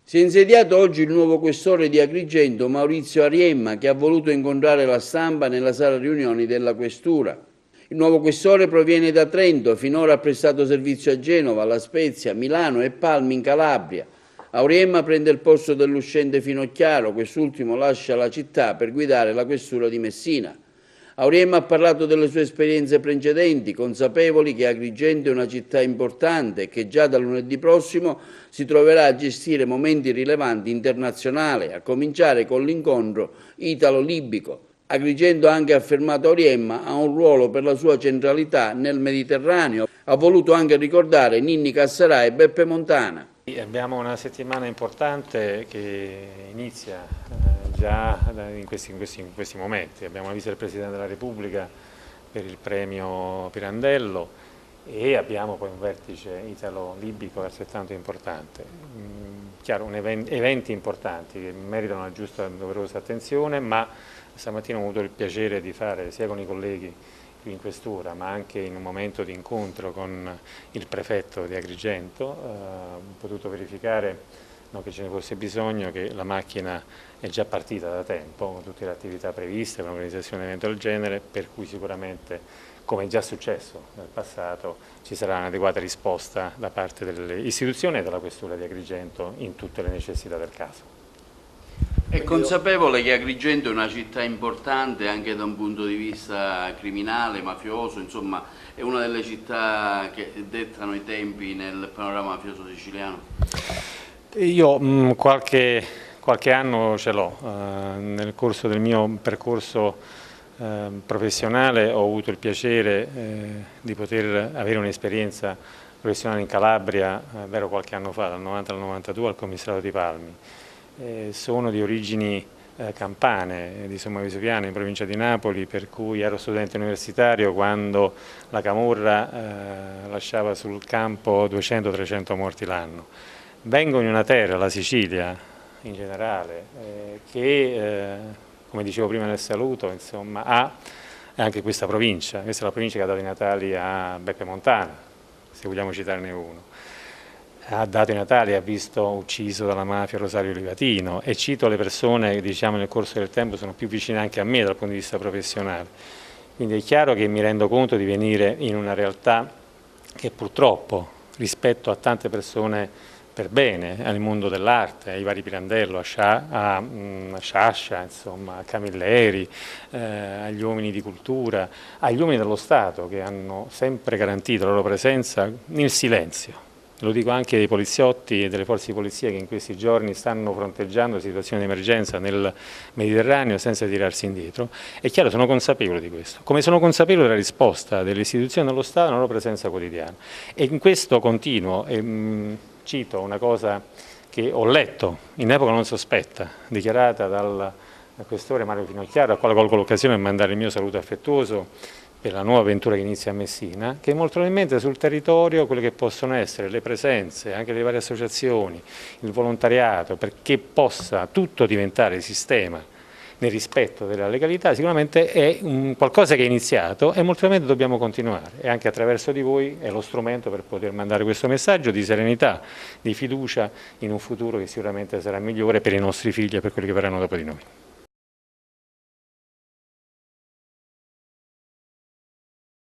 Si è insediato oggi il nuovo questore di Agrigento, Maurizio Ariemma, che ha voluto incontrare la stampa nella sala riunioni della questura. Il nuovo questore proviene da Trento, finora ha prestato servizio a Genova, La Spezia, Milano e Palmi in Calabria. Auriemma prende il posto dell'uscente Finocchiaro, quest'ultimo lascia la città per guidare la questura di Messina. Auriemma ha parlato delle sue esperienze precedenti, consapevoli che Agrigento è una città importante e che già da lunedì prossimo si troverà a gestire momenti rilevanti internazionali, a cominciare con l'incontro italo-libico. Agrigento, ha anche affermato Auriemma, ha un ruolo per la sua centralità nel Mediterraneo. Ha voluto anche ricordare Ninni Cassarà e Beppe Montana. Abbiamo una settimana importante che inizia già in questi momenti. Abbiamo la visita del Presidente della Repubblica per il premio Pirandello e abbiamo poi un vertice italo-libico altrettanto importante. Chiaro, eventi importanti che meritano la giusta e doverosa attenzione, ma stamattina ho avuto il piacere di fare sia con i colleghi in questura, ma anche in un momento di incontro con il prefetto di Agrigento, ho potuto verificare, non che ce ne fosse bisogno, che la macchina è già partita da tempo, con tutte le attività previste, con un'organizzazione di un evento del genere, per cui sicuramente, come è già successo nel passato, ci sarà un'adeguata risposta da parte delle istituzioni e della questura di Agrigento in tutte le necessità del caso. È consapevole che Agrigento è una città importante anche da un punto di vista criminale, mafioso, insomma è una delle città che dettano i tempi nel panorama mafioso siciliano? Io qualche anno ce l'ho, nel corso del mio percorso professionale ho avuto il piacere di poter avere un'esperienza professionale in Calabria, davvero qualche anno fa, dal 90 al 92 al commissariato di Palmi. Sono di origini campane, di Somma Vesuviana in provincia di Napoli, per cui ero studente universitario quando la camorra lasciava sul campo 200-300 morti l'anno. Vengo in una terra, la Sicilia in generale, che come dicevo prima nel saluto, insomma, ha anche questa è la provincia che ha dato i natali a Beppe Montana, se vogliamo citarne uno. Ha dato i natali, ha visto ucciso dalla mafia Rosario Livatino, e cito le persone che, diciamo, nel corso del tempo sono più vicine anche a me dal punto di vista professionale. Quindi è chiaro che mi rendo conto di venire in una realtà che purtroppo, rispetto a tante persone per bene, al mondo dell'arte, ai vari Pirandello, a Sciascia, insomma, a Camilleri, agli uomini di cultura, agli uomini dello Stato che hanno sempre garantito la loro presenza nel silenzio. Lo dico anche ai poliziotti e delle forze di polizia che in questi giorni stanno fronteggiando situazioni di emergenza nel Mediterraneo senza tirarsi indietro. È chiaro, sono consapevole di questo, come sono consapevole della risposta delle istituzioni dello Stato alla loro presenza quotidiana. E in questo continuo, cito una cosa che ho letto in epoca non sospetta, dichiarata dal questore Mario Finocchiaro, al quale colgo l'occasione per mandare il mio saluto affettuoso per la nuova avventura che inizia a Messina, che molto probabilmente sul territorio quelle che possono essere le presenze, anche delle varie associazioni, il volontariato, perché possa tutto diventare sistema nel rispetto della legalità, sicuramente è qualcosa che è iniziato e molto probabilmente dobbiamo continuare, e anche attraverso di voi è lo strumento per poter mandare questo messaggio di serenità, di fiducia in un futuro che sicuramente sarà migliore per i nostri figli e per quelli che verranno dopo di noi.